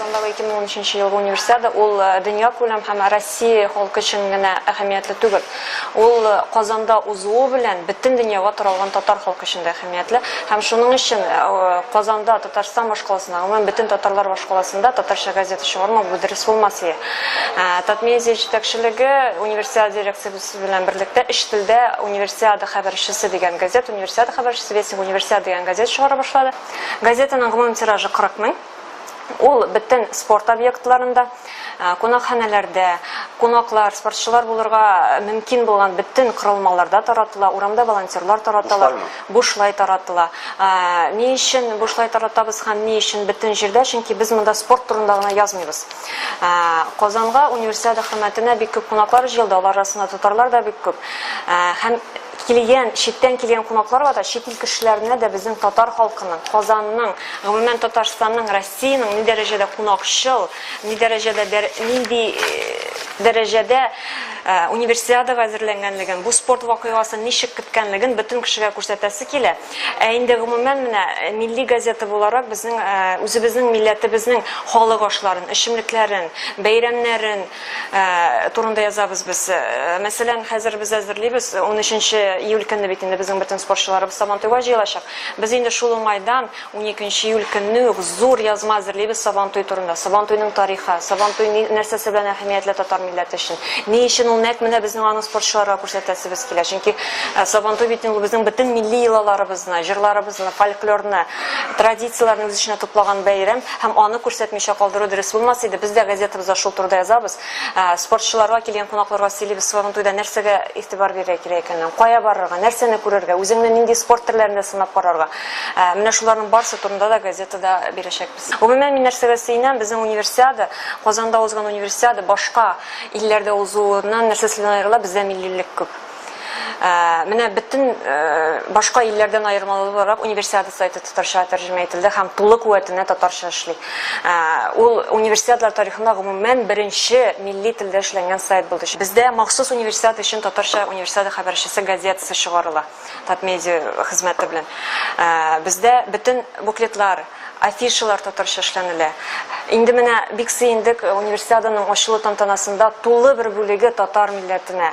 Казандагы 2013 елгы универсиада ул дөнья күләм һәм Россия халкы өчен генә әһәмиятле түгел. Ул Казанда узуы белән бөтен дөньяга таралган татар халкы өчен дә әһәмиятле. Һәм шуның өчен Казанда, Татарстан башкаласында, гомумән бөтен татарлар башкаласында татарча газета чыгарма бу дөрес булмас иде. Татмедиа җитәкчелеге универсиада дирекциясе белән берлектә эш телдә универсиада хәбәрчесе дигән газет, универсиада хәбәрчесе Вестник универсиада дигән газет чыгара башлады. Газетаның гомум тиражы 40 мең. Ул бөтен спорт объектларында, кунакханәләрдә, кунаклар, спортчылар булырга мөмкин булган бөтен корылмаларда таратыла, урамда волонтерлар тараталар, бушлай таратыла. Ни өчен бушлай таратабыз һәм ни өчен бөтен җирдә, чөнки без монда спорт турында гына язмыйбыз. Казанга универсиада хөрмәтенә бик күп кунаклар җыелды, алар арасында татарлар да бик күп. Һәм читтән килгән кунаклар да чит ил кешеләренә дә безнең татар халкының, Казанның, гомумән Татарстанның, Россиянең ни дәрәҗәдә кунакчыл, ни дәрәҗәдә универсиадага әзерләнгәнлеген, бу спорт вакыйгасын ничек көткәнлеген бөтен кешегә күрсәтәсе килә. Инде гомумән менә милли газета буларак безнең үзебезнең милләтебезнең халык ашларын, эчемлекләрен, бәйрәмнәрен турында язабыз без. Мәсәлән, хәзер без әзерлибез 13 июль көнне бит инде безнең бөтен спортчыларыбыз Сабантуйга җыелачак. Без инде шул уңайдан 12 июль көнне үк зур язма әзерлибез Сабантуй турында. Сабантуйның тарихы, Сабантуй нәрсәсе белән әһәмиятле татар милләте өчен. Ни өчен ул нәкъ менә безнең аның спортчыларга күрсәтәсебез килә. Чөнки Сабантуй бит ул безнең бөтен милли йолаларыбызны, җырларыбызны, фольклорны, традицияләрне үз эченә туплаган бәйрәм һәм аны күрсәтмичә калдыру дөрес булмас иде. Без дә газетабызда шул турыда язабыз. Спортчыларга килгән кунакларга сөйлибез, Сабантуйда нәрсәгә игътибар бирә кирәк икәнен, кая барырга, нәрсәне күрергә, үзеңне нинди спорт төрләрендә сынап карарга. Менә шуларның барысы турында да газетада бирәчәкбез. Гомумән мин нәрсәгә сөенәм, безнең универсиада, Казанда узган универсиада башка илләрдә узуыннан нәрсәсеннән аерыла, бездә миллилек күп. Менә бөтен башка илләрдән аермалы буларак универсиада сайты татарча тәрҗемә ителде һәм тулы куәтенә татарча эшли. Ул универсиадалар тарихында гомумән беренче милли телдә эшләнгән сайт булды. Бездә махсус универсиада өчен татарча универсиада хәбәрчесе газетасы чыгарыла, Татмедиа хезмәте белән. Бездә бөтен буклетлар, афишалар татарча эшләнелә. Инде менә бик сөендек универсиаданың ачылу тантанасында тулы бер бүлеге татар милләтенә,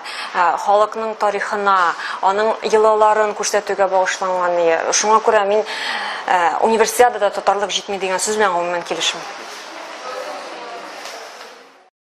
халыкның тарихына, аның йолаларын күрсәтүгә багышланган. Шуңа күрә мин универсиадада татарлык җитми дигән сүз белән гомумән килешмим.